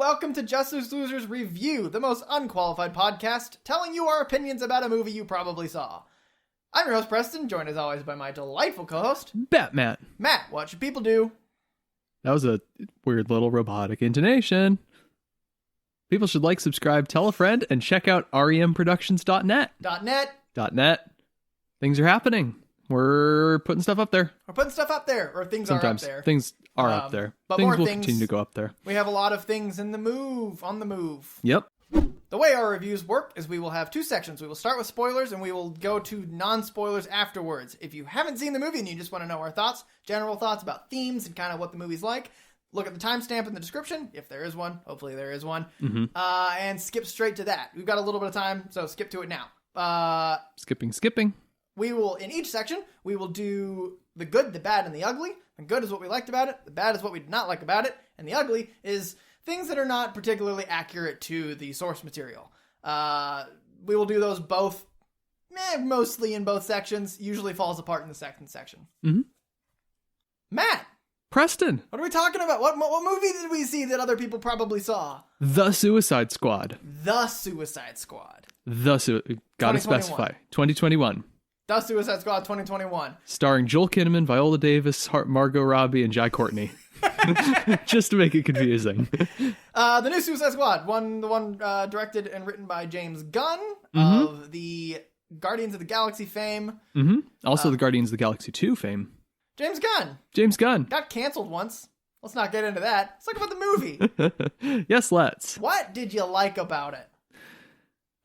welcome to Just Losers Review, the most unqualified podcast telling you our opinions about a movie you probably saw. I'm your host, Preston, joined as always by my delightful co-host, Batman. Matt, what should people do? That was a weird little robotic intonation. People should like, subscribe, tell a friend, and check out remproductions.net. .net. Things are happening. We're putting stuff up there. We're putting stuff up there, or things Sometimes are up there. things are up there. But things more will things, continue to go up there. We have a lot of things on the move. Yep. The way our reviews work is we will have two sections. We will start with spoilers, and we will go to non-spoilers afterwards. If you haven't seen the movie and you just want to know our thoughts, general thoughts about themes and kind of what the movie's like, look at the timestamp in the description, if there is one. Hopefully there is one. Mm-hmm. And skip straight to that. We've got a little bit of time, so skip to it now. Skipping. We will, in each section, we will do the good, the bad, and the ugly. The good is what we liked about it. The bad is what we did not like about it. And the ugly is things that are not particularly accurate to the source material. We will do those both, mostly in both sections. Usually falls apart in the second section. Mm-hmm. Matt! Preston! What are we talking about? What movie did we see that other people probably saw? The Suicide Squad. The Suicide Squad. Gotta specify. 2021. The Suicide Squad 2021. Starring Joel Kinnaman, Viola Davis, Margot Robbie, and Jai Courtney. Just to make it confusing. The new Suicide Squad, the one directed and written by James Gunn of the Guardians of the Galaxy fame. Mm-hmm. Also the Guardians of the Galaxy 2 fame. James Gunn. Got canceled once. Let's not get into that. Let's talk about the movie. Yes, let's. What did you like about it?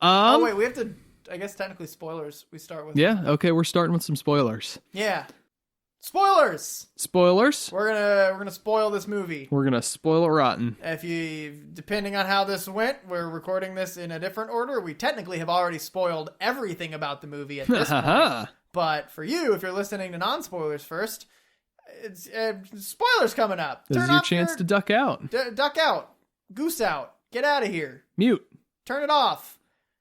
We have to, I guess technically spoilers. We start with. Yeah, okay, we're starting with some spoilers. Yeah. Spoilers. We're gonna spoil this movie. We're gonna spoil it rotten. Depending on how this went, we're recording this in a different order. We technically have already spoiled everything about the movie at this point. But for you, if you're listening to non-spoilers first, it's spoilers coming up. This is your chance to duck out. Duck out. Goose out. Get out of here. Mute. Turn it off.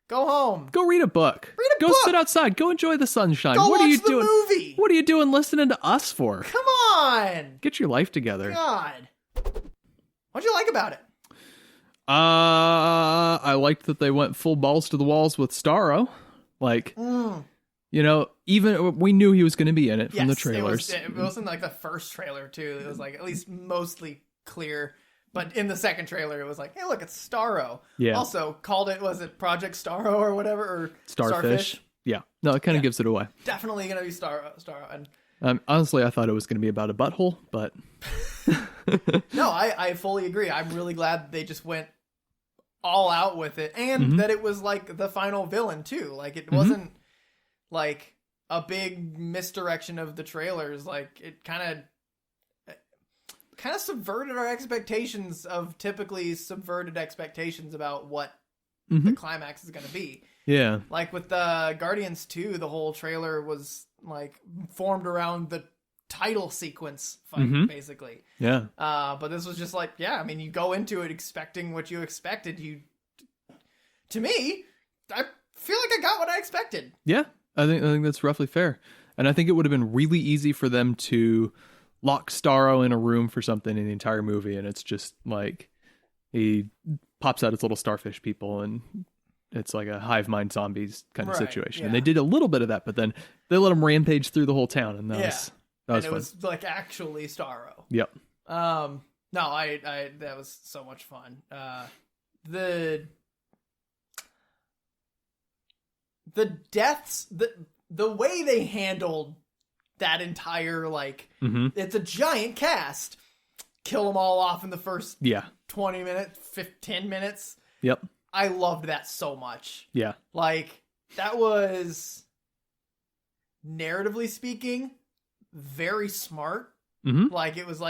Go home. Go read a book. Go sit outside. Go enjoy the sunshine. What are you doing? Movie. What are you doing listening to us for? Come on. Get your life together. God. What'd you like about it? I liked that they went full balls to the walls with Starro. Even we knew he was going to be in it from the trailers. It wasn't like the first trailer too. It was like at least mostly clear. But in the second trailer, it was like, hey, look, it's Starro. Yeah. Also called it, was it Project Starro or whatever? Or Starfish? Yeah. No, it kind of gives it away. Definitely going to be Starro. And honestly, I thought it was going to be about a butthole, but... No, I fully agree. I'm really glad they just went all out with it. And that it was like the final villain too. Like it wasn't like a big misdirection of the trailers. Like it kind of subverted our expectations of typically subverted expectations about what the climax is going to be. Yeah. Like with the Guardians 2, the whole trailer was like formed around the title sequence fight, basically. Yeah. But this was just like, you go into it expecting what you expected. To me, I feel like I got what I expected. Yeah. I think that's roughly fair. And I think it would have been really easy for them to lock Starro in a room for something in the entire movie, and it's just like he pops out his little starfish people, and it's like a hive mind zombies kind of situation. Yeah. And they did a little bit of that, but then they let him rampage through the whole town, and that was fun. It was like actually Starro. Yep. No, I that was so much fun. The deaths, the way they handled that entire, it's a giant cast. Kill them all off in the first 20 minutes, 10 minutes. Yep. I loved that so much. Yeah. That was, narratively speaking, very smart. It was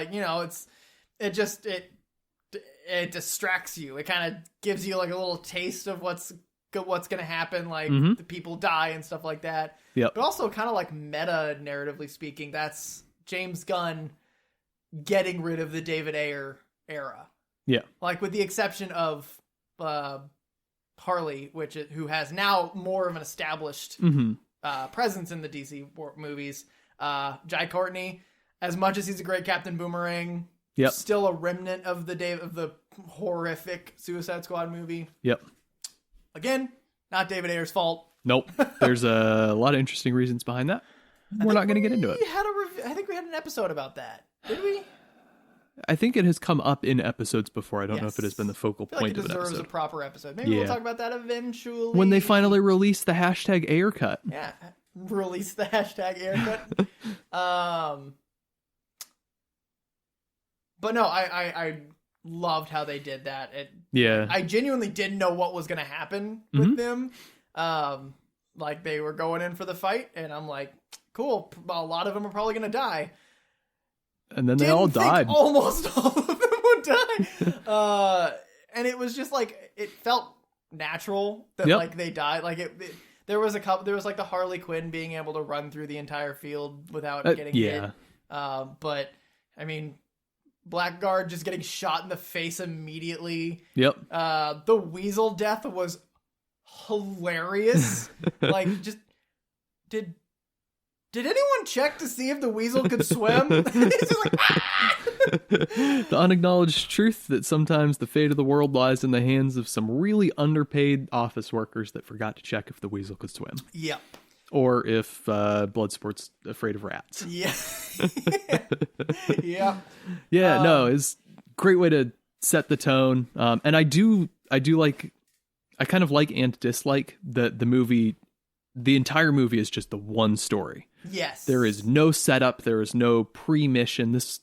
it distracts you. It kind of gives you a little taste of what's going to happen. The people die and stuff like that. Yep. But also kind of meta narratively speaking, that's James Gunn getting rid of the David Ayer era. Yeah. With the exception of Harley, who has now more of an established presence in the DC movies. Jai Courtney, as much as he's a great Captain Boomerang, still a remnant of the horrific Suicide Squad movie. Yep. Again, not David Ayer's fault. Nope. There's a lot of interesting reasons behind that. We're not going to get into it. I think we had an episode about that. Did we? I think it has come up in episodes before. I don't know if it has been the focal point of an episode. It deserves a proper episode. Maybe we'll talk about that eventually. When they finally release the hashtag Ayercut. Yeah. Release the hashtag Ayercut. But no, I loved how they did that. I genuinely didn't know what was going to happen with them. Like they were going in for the fight, and I'm like, cool. A lot of them are probably going to die. And then they all died. Almost all of them would die. And it was just like, it felt natural that like they died. Like there was like the Harley Quinn being able to run through the entire field without getting hit. But I mean, Blackguard just getting shot in the face immediately. Yep. The Weasel death was hilarious. Like, just did anyone check to see if the Weasel could swim? It's just like, the unacknowledged truth that sometimes the fate of the world lies in the hands of some really underpaid office workers that forgot to check if the Weasel could swim. Yep. Or if Bloodsport's afraid of rats. Yeah. Yeah. Yeah, no, it's a great way to set the tone. And I kind of like and dislike that the movie, the entire movie is just the one story. Yes. There is no setup. There is no pre-mission. This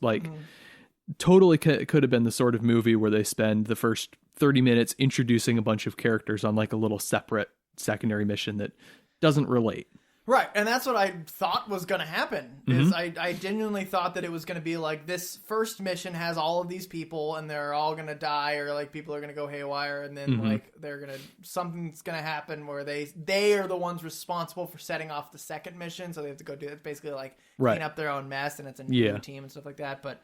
totally could have been the sort of movie where they spend the first 30 minutes introducing a bunch of characters on like a little separate secondary mission that doesn't relate. Right, and that's what I thought was going to happen. Is I genuinely thought that it was going to be like, this first mission has all of these people, and they're all going to die, or like people are going to go haywire, and then like something's going to happen where they are the ones responsible for setting off the second mission, so they have to go do it. Basically, like clean up their own mess, and it's a new team and stuff like that. But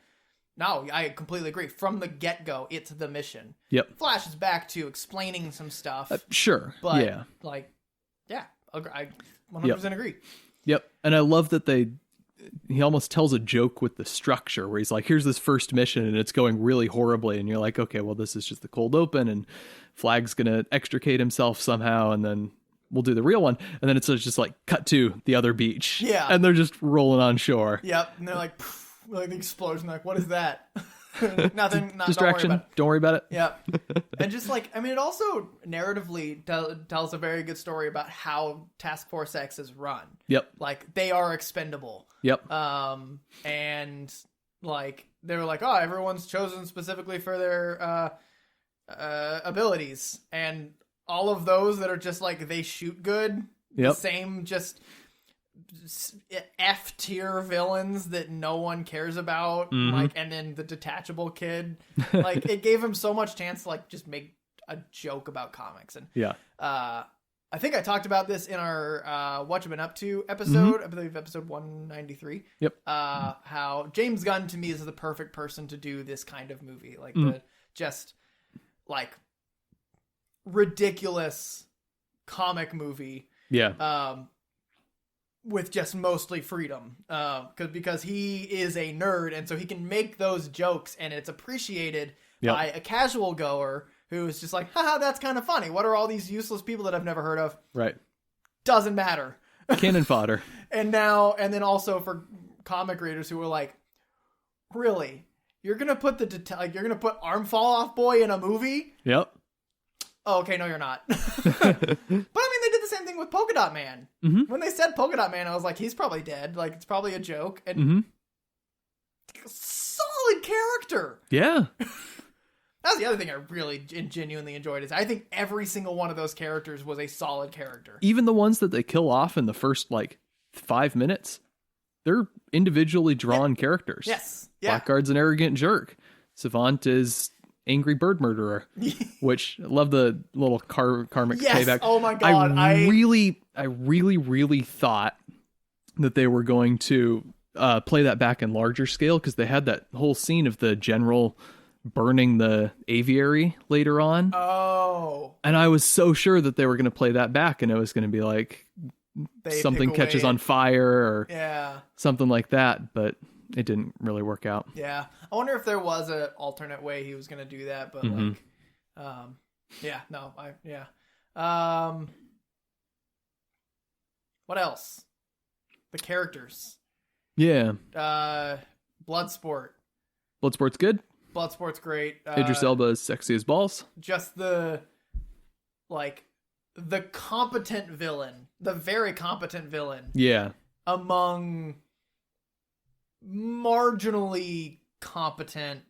no, I completely agree. From the get go, it's the mission. Yep. Flashes back to explaining some stuff. Sure. But I 100% agree. Yep. And I love that he almost tells a joke with the structure where he's like, here's this first mission and it's going really horribly. And you're like, okay, well, this is just the cold open and Flag's going to extricate himself somehow. And then we'll do the real one. And then it's just like cut to the other beach. Yeah. And they're just rolling on shore. Yep. And they're like, like the explosion. Like, what is that? Nothing. Distraction. Don't worry about it. Yeah. And just like, I mean, it also narratively tells a very good story about how Task Force X is run. Yep. Like, they are expendable. Yep. And like, they were like, oh, everyone's chosen specifically for their abilities. And all of those that are just like, they shoot good. Yep. The same just F tier villains that no one cares about, like, and then the detachable kid, like, it gave him so much chance to like just make a joke about comics. And I think I talked about this in our What You Been Up To episode, I believe episode 193. Yep. How James Gunn to me is the perfect person to do this kind of movie, like the just like ridiculous comic movie. Yeah. With just mostly freedom, because he is a nerd, and so he can make those jokes, and it's appreciated by a casual goer who is just like, haha, that's kind of funny. What are all these useless people that I've never heard of? Right. Doesn't matter. Cannon fodder. And then also for comic readers who are like, really? You're gonna put you're gonna put Arm Fall Off Boy in a movie? Yep. Oh, okay, no, you're not. But I mean, they did the same thing with Polka Dot Man. When they said Polka Dot Man, I was like, he's probably dead. Like, it's probably a joke. And solid character. Yeah. That's the other thing I really genuinely enjoyed, is I think every single one of those characters was a solid character. Even the ones that they kill off in the first, like, 5 minutes, they're individually drawn characters. Yes. Yeah. Blackguard's an arrogant jerk. Savant is angry bird murderer, which I love the little karmic payback. Oh my god! I really thought that they were going to play that back in larger scale, because they had that whole scene of the general burning the aviary later on. Oh, and I was so sure that they were going to play that back, and it was going to be like something catches on fire or something like that. But it didn't really work out. Yeah. I wonder if there was an alternate way he was going to do that, but like, yeah, no, yeah. What else? The characters. Yeah. Bloodsport. Bloodsport's good. Bloodsport's great. Idris Elba is sexy as balls. Just the competent villain, the very competent villain. Yeah. Among marginally competent,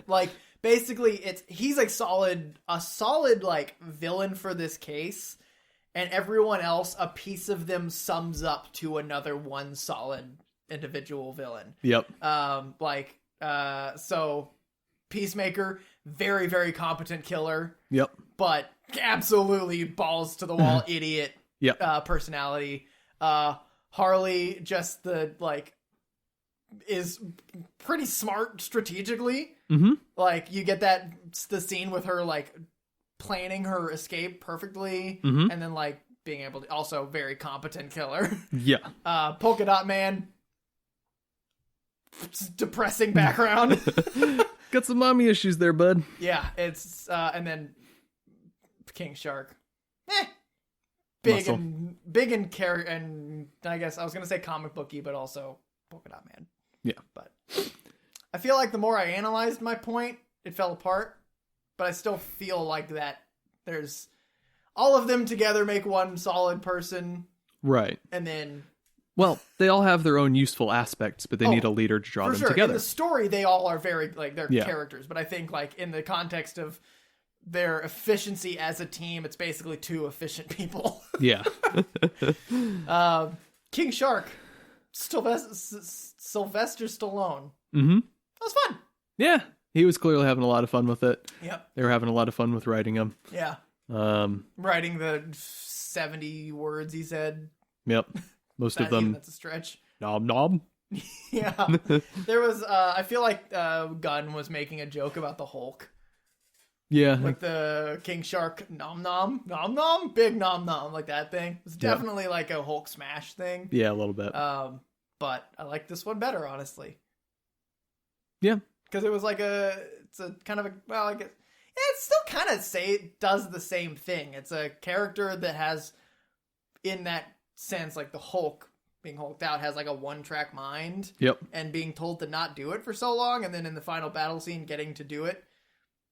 like basically he's like a solid like villain for this case, and everyone else, a piece of them sums up to another one solid individual villain. Yep. So Peacemaker, very, very competent killer. Yep. But absolutely balls to the wall idiot. Yep. Personality. Harley, just is pretty smart strategically. Mm-hmm. Like you get the scene with her like planning her escape perfectly, and then like being able to, also very competent killer. Yeah. Polka Dot Man, depressing background. Got some mommy issues there, bud. Yeah, it's and then King Shark, big Muscle. and character, and I guess I was gonna say comic booky, but also Polka Dot Man. Yeah, but I feel like the more I analyzed my point, it fell apart. But I still feel like that there's all of them together make one solid person, right? And then, well, they all have their own useful aspects, but they need a leader to draw them together. In the story, they all are very like they're characters, but I think like in the context of their efficiency as a team, it's basically two efficient people. Yeah. King Shark, Sylvester Stallone. Mm-hmm. That was fun. Yeah. He was clearly having a lot of fun with it. Yep. They were having a lot of fun with writing him. Yeah. Writing the 70 words he said. Yep. Most of them. That's a stretch. Nom nom. Yeah. There was, I feel like Gunn was making a joke about the Hulk. Yeah. Like the King Shark nom nom, nom nom, big nom nom, like that thing. It's definitely like a Hulk smash thing. Yeah, a little bit. But I like this one better, honestly. Yeah. Because it was like it's a kind of I guess, it still kind of does the same thing. It's a character that has, in that sense, like the Hulk being hulked out, has like a one-track mind. Yep. And being told to not do it for so long, and then in the final battle scene, getting to do it.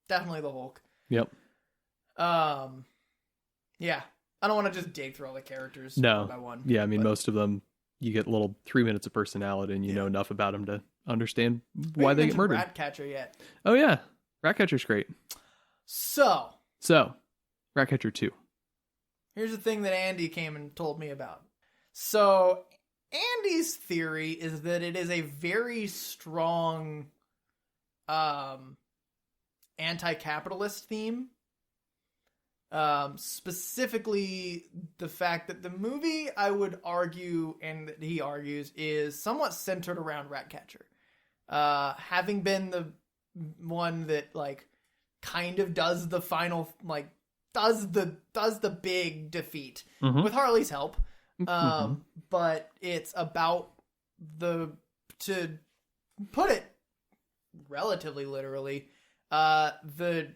Definitely the Hulk. Yep. Yeah. I don't want to just dig through all the characters one by one. Yeah, I mean, most of them, you get little 3 minutes of personality, and you know enough about them to understand why they get murdered. Ratcatcher yet? Oh yeah, Ratcatcher's great. So Ratcatcher 2. Here's the thing that Andy came and told me about. So Andy's theory is that it is a very strong anti-capitalist theme. Specifically the fact that the movie, I would argue, and that he argues, is somewhat centered around Ratcatcher. Having been the one that like kind of does the final, like does the big defeat with Harley's help. But it's about to put it relatively literally, the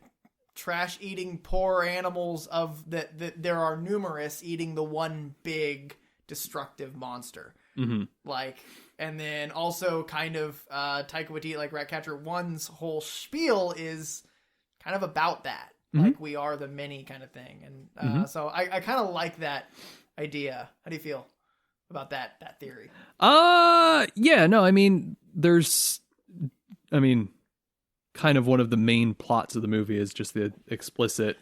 trash eating poor animals of that there are numerous eating the one big destructive monster. Like, and then also kind of Taika Waititi, like Ratcatcher 1's whole spiel is kind of about that. Like, we are the many kind of thing. And so I kind of like that idea. How do you feel about that theory? Yeah, no, I mean, kind of one of the main plots of the movie is just the explicit,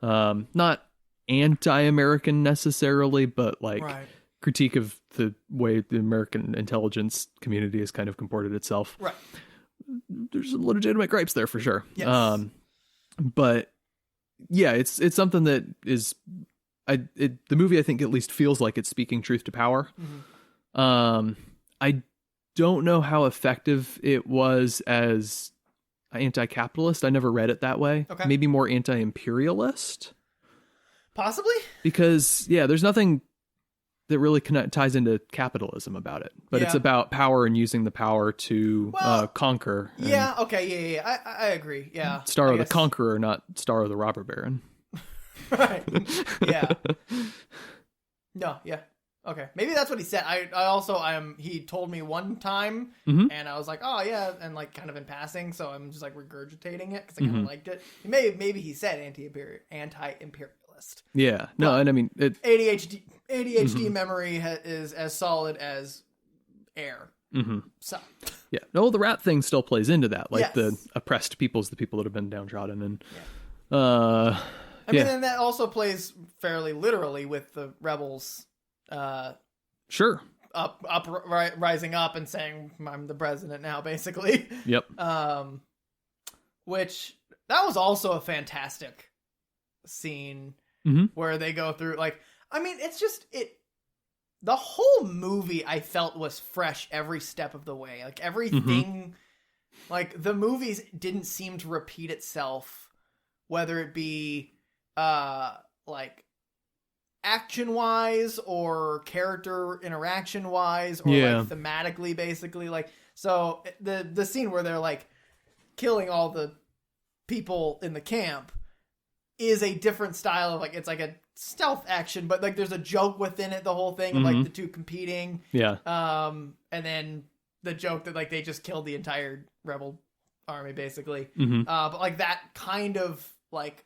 not anti-American necessarily, but like critique of the way the American intelligence community has kind of comported itself. Right. There's legitimate gripes there for sure. Yes. But yeah, it's something that is, the movie I think at least feels like it's speaking truth to power. I don't know how effective it was as anti-capitalist. I never read it that way. Okay. Maybe more anti-imperialist. Possibly. Because, yeah, there's nothing that really ties into capitalism about it, but it's Yeah. about power and using the power to conquer. And Yeah. Okay. Yeah. I agree. Yeah. Starro I the guess- Conqueror, not Starro the Robber Baron. Right. Yeah. No. Yeah. Okay. Maybe that's what he said. I also he told me one time, Mhm. and I was like, oh yeah, and like kind of in passing, so I'm just like regurgitating it because I kind of Mhm. liked it. Maybe he said anti-imperialist. Yeah. No, But- and I mean it. ADHD Mhm. memory is as solid as air. Mhm. So Yeah. No, the rat thing still plays into that. Like the Yes. oppressed peoples, the people that have been downtrodden, and I mean, yeah. and that also plays fairly literally with the rebels. Sure. Rising up and saying I'm the president now, basically. Yep. Which that was also a fantastic scene Mhm. where they go through I mean, it's just the whole movie I felt was fresh every step of the way. Like everything like the movies didn't seem to repeat itself, whether it be like action wise or character interaction wise or like thematically, basically. Like, so the scene where they're like killing all the people in the camp is a different style of like, it's like a stealth action, but like there's a joke within it, the whole thing of like the two competing. Yeah. And then the joke that like they just killed the entire rebel army, basically. Mhm. But like that kind of like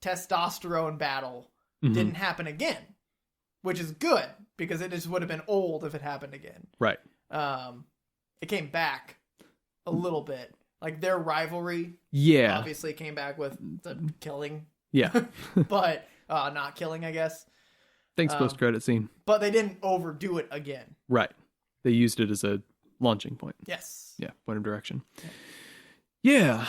testosterone battle Mhm. didn't happen again, which is good because it just would have been old if it happened again. Right. It came back a little bit, like their rivalry Yeah. obviously came back with the killing, Yeah. but not killing, I guess. Thanks, post-credit scene. But they didn't overdo it again. Right. They used it as a launching point. Yes. Yeah. Point of direction. Yeah.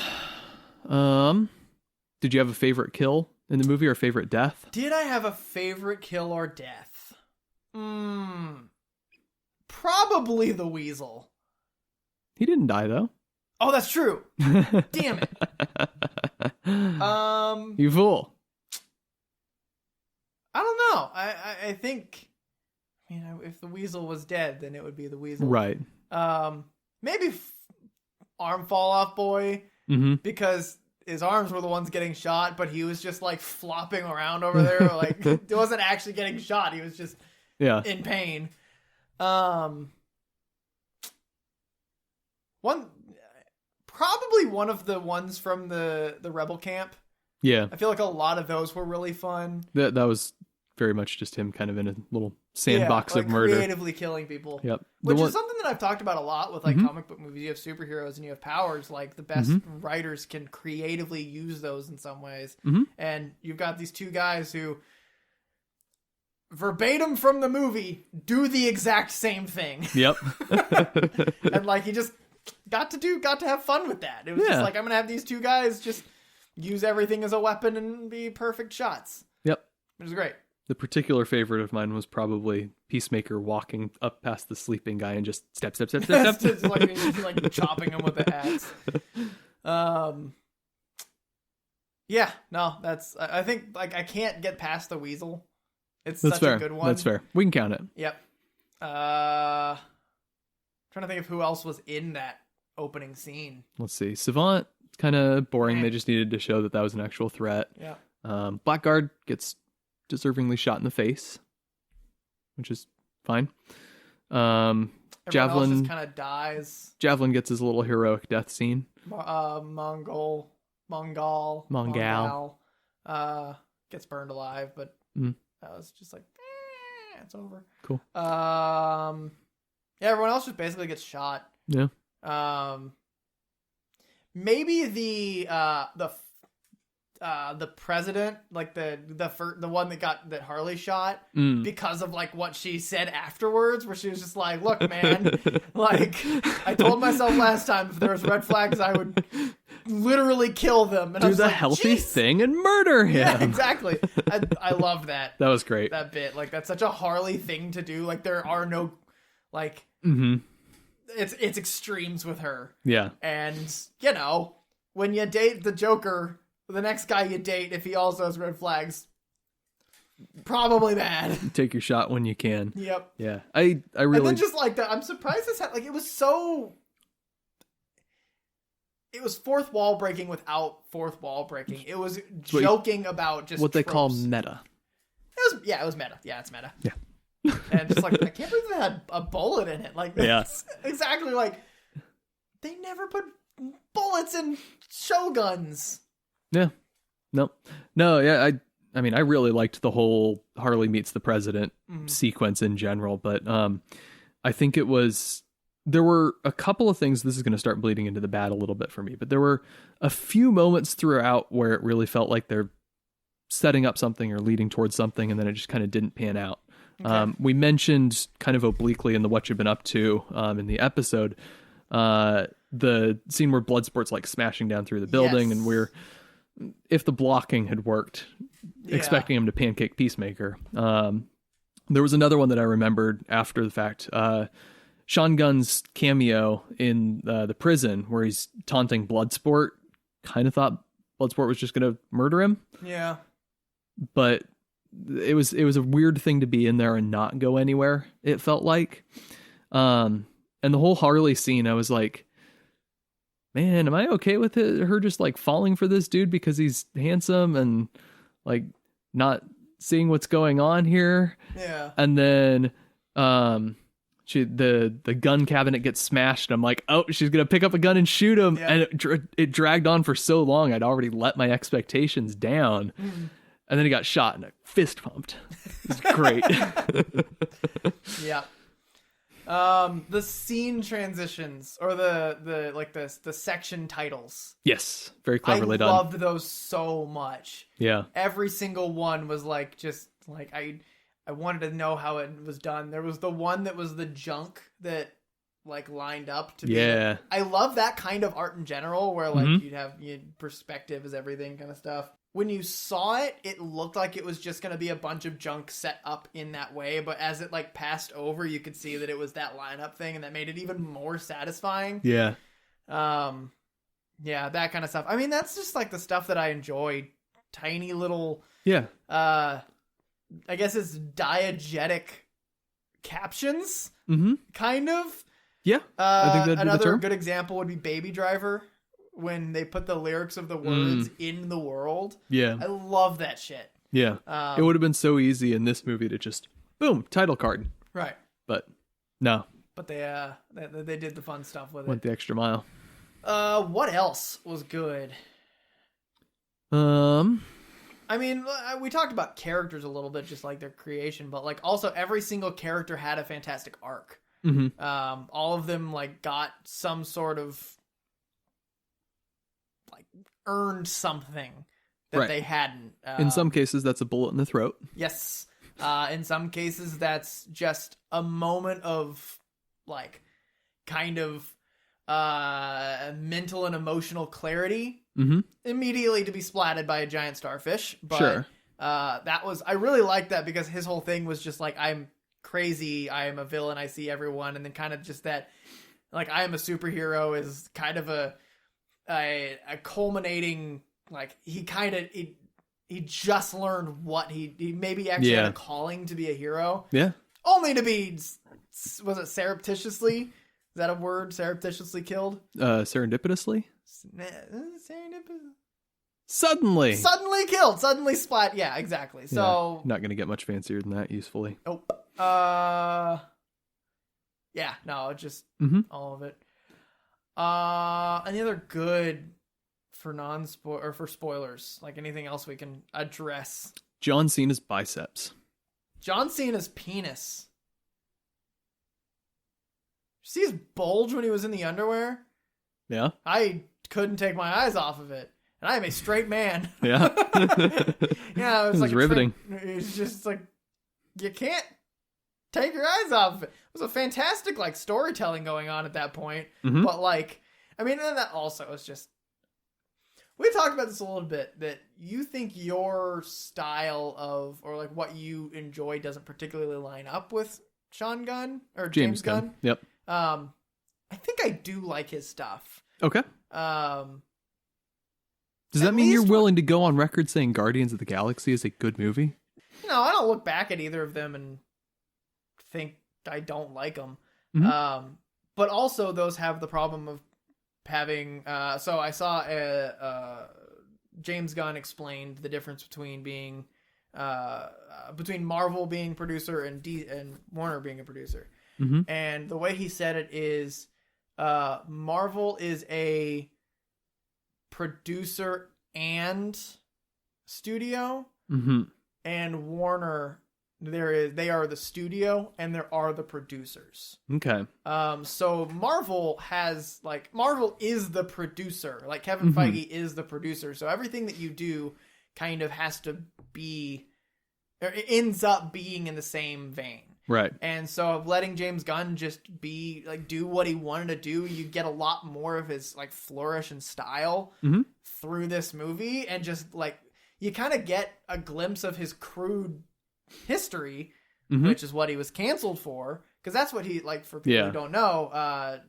Did you have a favorite kill in the movie or favorite death? Did I have a favorite kill or death? Probably the weasel. He didn't die though. Oh, that's true. Damn it. You fool. I don't know. I think, you know, if the weasel was dead, then it would be the weasel. Right. Maybe arm fall off boy, Mm-hmm. because his arms were the ones getting shot, but he was just like flopping around over there. Like, he wasn't actually getting shot. He was just in pain. Probably one of the ones from the rebel camp. Yeah. I feel like a lot of those were really fun. That was very much just him kind of in a little sandbox like of murder. creatively killing people. Yep. Which is something that I've talked about a lot with like Mhm. comic book movies. You have superheroes and you have powers. Like the best writers can creatively use those in some ways. Mhm. And you've got these two guys who verbatim from the movie do the exact same thing. Yep. And like he just got to have fun with that. It was just like, I'm gonna have these two guys just use everything as a weapon and be perfect shots. Yep. Which is great. The particular favorite of mine was probably Peacemaker walking up past the sleeping guy and just step. Just like chopping him with the axe. Yeah, no, that's, I think like I can't get past the weasel. It's That's such fair. a good one. That's fair. We can count it. Yep. Trying to think of who else was in that opening scene. Let's see. Savant, kind of boring. Eh. They just needed to show that was an actual threat. Yeah. Blackguard gets deservingly shot in the face, which is fine. Everyone Javelin else just kind of dies. Javelin gets his little heroic death scene. Mongal gets burned alive, but that was just like, it's over. Cool. Yeah, everyone else just basically gets shot. Yeah. Maybe the president, like the one that Harley shot, because of like what she said afterwards, where she was just like, "Look, man, like I told myself last time, if there was red flags, I would literally kill them." And I Do was the like, healthy "Jeez." thing and murder him. Yeah, exactly. I love that. That was great. That bit, like that's such a Harley thing to do. Like there are no, like, it's extremes with her. Yeah. And you know, when you date the Joker, the next guy you date, if he also has red flags, probably bad. Take your shot when you can. Yep. Yeah. I really... And then just like that, I'm surprised this had, like, it was so... It was fourth wall breaking without fourth wall breaking. It was joking about just what they tropes. call meta. It was meta. Yeah, it's meta. Yeah. And just like, I can't believe they had a bullet in it. Like, that's exactly like, they never put bullets in Shoguns. Yeah. No, yeah, I mean, I really liked the whole Harley meets the president sequence in general, but I think there were a couple of things, this is going to start bleeding into the bad a little bit for me, but there were a few moments throughout where it really felt like they're setting up something or leading towards something, and then it just kind of didn't pan out. Okay. We mentioned kind of obliquely in the What You've Been Up To in the episode, the scene where Bloodsport's like smashing down through the building, and if the blocking had worked, expecting him to pancake Peacemaker. There was another one that I remembered after the fact. Sean Gunn's cameo in the prison where he's taunting Bloodsport. Kind of thought Bloodsport was just going to murder him. Yeah. But it was a weird thing to be in there and not go anywhere, it felt like. And the whole Harley scene, I was like, man, am I okay with her just like falling for this dude because he's handsome and like not seeing what's going on here? Yeah. And then the gun cabinet gets smashed, and I'm like, oh, she's gonna pick up a gun and shoot him. Yeah. And it dragged on for so long, I'd already let my expectations down. And then he got shot and I fist pumped. It's great. Yeah. The scene transitions or the section titles. Yes, very cleverly done. I loved those so much. Yeah. Every single one was like just like I wanted to know how it was done. There was the one that was the junk that like lined up to be. I love that kind of art in general where like you'd have perspective is everything kind of stuff. When you saw it, it looked like it was just going to be a bunch of junk set up in that way. But as it like passed over, you could see that it was that lineup thing, and that made it even more satisfying. Yeah. Yeah, that kind of stuff. I mean, that's just like the stuff that I enjoy. Tiny little, I guess it's diegetic captions, kind of. Yeah. I think that'd be another the term. good example would be Baby Driver. When they put the lyrics of the words in the world. Yeah. I love that shit. Yeah. It would have been so easy in this movie to just, boom, title card. Right. But no. But they did the fun stuff with it. Went the extra mile. What else was good? I mean, we talked about characters a little bit, just like their creation, but like also every single character had a fantastic arc. All of them like got some sort of like earned something that they hadn't. In some cases, that's a bullet in the throat. Yes. In some cases, that's just a moment of like kind of mental and emotional clarity immediately to be splatted by a giant starfish. But I really liked that because his whole thing was just like, I'm crazy, I am a villain, I see everyone, and then kind of just that like I am a superhero is kind of a culminating, like he just learned what he maybe actually had a calling to be a hero. Yeah. Only to be, was it surreptitiously? Is that a word? Surreptitiously killed? Serendipitously? Suddenly killed. Suddenly splat. Yeah, exactly. So not going to get much fancier than that usefully. Nope. Yeah, no, just all of it. Any other good for for spoilers? Like anything else we can address? John Cena's biceps. John Cena's penis. See his bulge when he was in the underwear? Yeah. I couldn't take my eyes off of it. And I am a straight man. Yeah. Yeah, it was like riveting. It's just like, you can't take your eyes off of it. It was a fantastic like storytelling going on at that point. But like, I mean, and that also is just, we talked about this a little bit, that you think your style of, or like what you enjoy doesn't particularly line up with Sean Gunn or James Gunn. Yep. I think I do like his stuff. Okay. Does that mean you're willing to go on record saying Guardians of the Galaxy is a good movie? No, I don't look back at either of them and think I don't like them. Mhm. But also those have the problem of having. So I saw James Gunn explained the difference between being between Marvel being producer and Warner being a producer. Mhm. And the way he said it is, Marvel is a producer and studio, Mhm. and Warner they are the studio and there are the producers. Okay. So Marvel is the producer. Like Kevin Feige is the producer. So everything that you do kind of has to be, or it ends up being in the same vein. Right. And so letting James Gunn just be like, do what he wanted to do, you get a lot more of his like flourish and style through this movie. And just like, you kind of get a glimpse of his crude history, which is what he was canceled for. Cause that's what he, like, for people who don't know,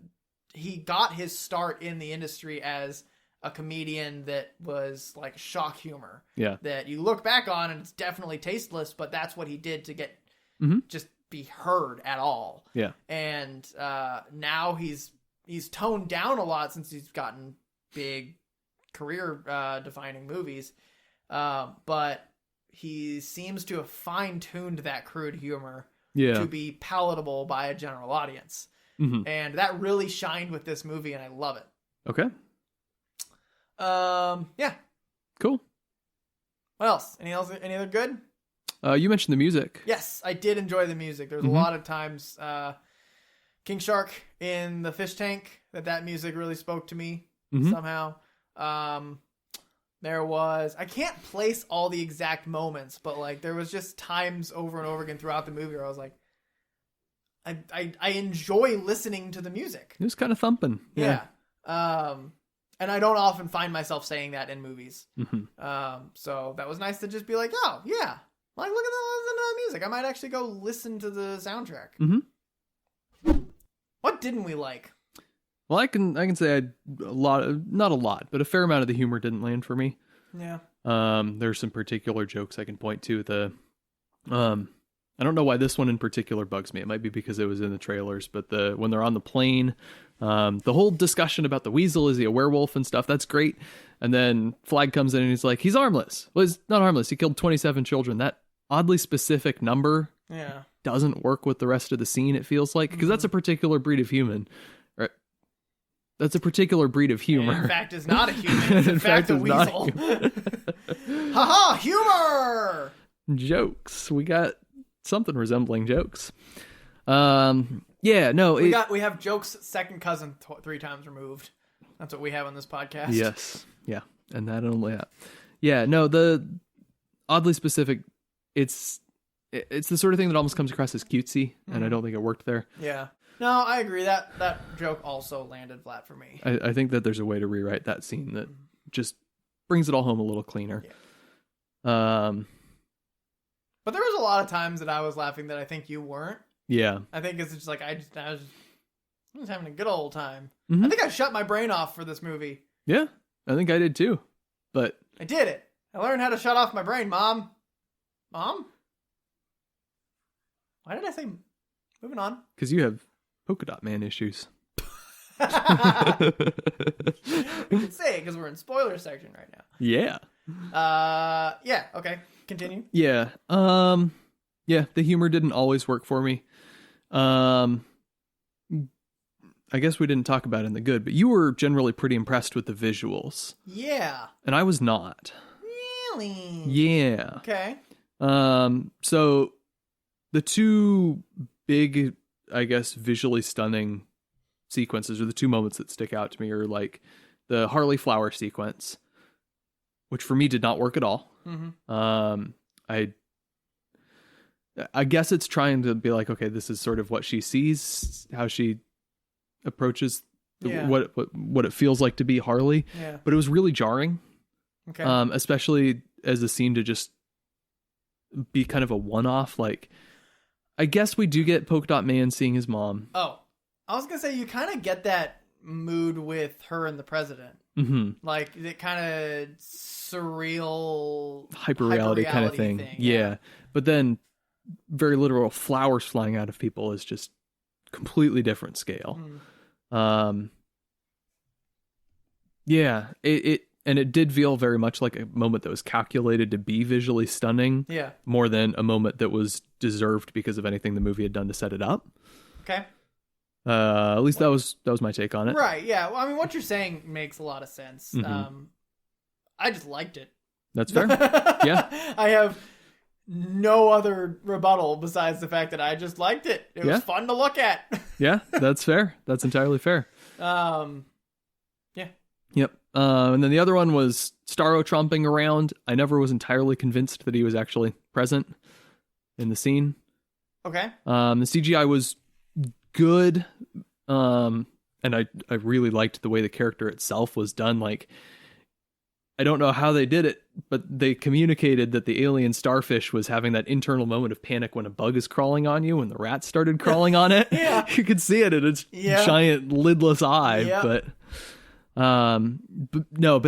he got his start in the industry as a comedian that was like shock humor. Yeah. That you look back on and it's definitely tasteless, but that's what he did to get just be heard at all. Yeah. And now he's toned down a lot since he's gotten big career defining movies. But he seems to have fine-tuned that crude humor to be palatable by a general audience. And that really shined with this movie, and I love it. Okay. Yeah. Cool. What else? Any other good? You mentioned the music. Yes, I did enjoy the music. There's a lot of times King Shark in the fish tank that music really spoke to me somehow. There was, I can't place all the exact moments, but like there was just times over and over again throughout the movie where I was like, I enjoy listening to the music. It was kind of thumping. Yeah. And I don't often find myself saying that in movies. So that was nice to just be like, oh yeah, like look at the music. I might actually go listen to the soundtrack. What didn't we like? Well, I can say not a lot, but a fair amount of the humor didn't land for me. Yeah. There's some particular jokes I can point to. I don't know why this one in particular bugs me. It might be because it was in the trailers, but when they're on the plane, the whole discussion about the weasel, is he a werewolf and stuff, that's great. And then Flag comes in and he's like, he's harmless. Well, he's not harmless. He killed 27 children. That oddly specific number doesn't work with the rest of the scene, it feels like, because that's a particular breed of human. That's a particular breed of humor. And in fact, is not a human. It's in fact a weasel. Ha-ha! Humor! Jokes. We got something resembling jokes. Yeah, no. We have jokes second cousin 3 times removed. That's what we have on this podcast. Yes. Yeah. And that only... Yeah, no, the oddly specific, it's the sort of thing that almost comes across as cutesy, and I don't think it worked there. Yeah. No, I agree. That joke also landed flat for me. I think that there's a way to rewrite that scene that just brings it all home a little cleaner. Yeah. But there was a lot of times that I was laughing that I think you weren't. Yeah. I think it's just like I was having a good old time. I think I shut my brain off for this movie. Yeah, I think I did too. But I did it. I learned how to shut off my brain, Mom. Mom? Why did I say... Moving on. Because you have polka dot man issues. We can say it because we're in spoiler section right now. Yeah. Yeah. Okay. Continue. Yeah. Yeah. The humor didn't always work for me. I guess we didn't talk about it in the good, but you were generally pretty impressed with the visuals. Yeah. And I was not. Really? Yeah. Okay. So the two big, I guess, visually stunning sequences, or the two moments that stick out to me, are like the Harley flower sequence, which for me did not work at all. I guess it's trying to be like, okay, this is sort of what she sees, how she approaches what it feels like to be Harley. Yeah. But it was really jarring. Okay. Especially as a scene to just be kind of a one-off. Like, I guess we do get Polka Dot Man seeing his mom. Oh, I was gonna say you kind of get that mood with her and the president. Mm-hmm. Like the kind of surreal Hyper reality kind of thing. Yeah. But then very literal flowers flying out of people is just completely different scale. Yeah, it did feel very much like a moment that was calculated to be visually stunning. Yeah. More than a moment that was deserved because of anything the movie had done to set it up. Okay. At least that was my take on it. Right. Yeah. Well, I mean, what you're saying makes a lot of sense. Mm-hmm. I just liked it. That's fair. Yeah. I have no other rebuttal besides the fact that I just liked it. It was fun to look at. Yeah, that's fair. That's entirely fair. Yeah. Yep. And then the other one was Starro tromping around. I never was entirely convinced that he was actually present in the scene. Okay. The CGI was good. And I really liked the way the character itself was done. Like, I don't know how they did it, but they communicated that the alien starfish was having that internal moment of panic when a bug is crawling on you, when the rat started crawling on it. Yeah. You could see it in its giant lidless eye, but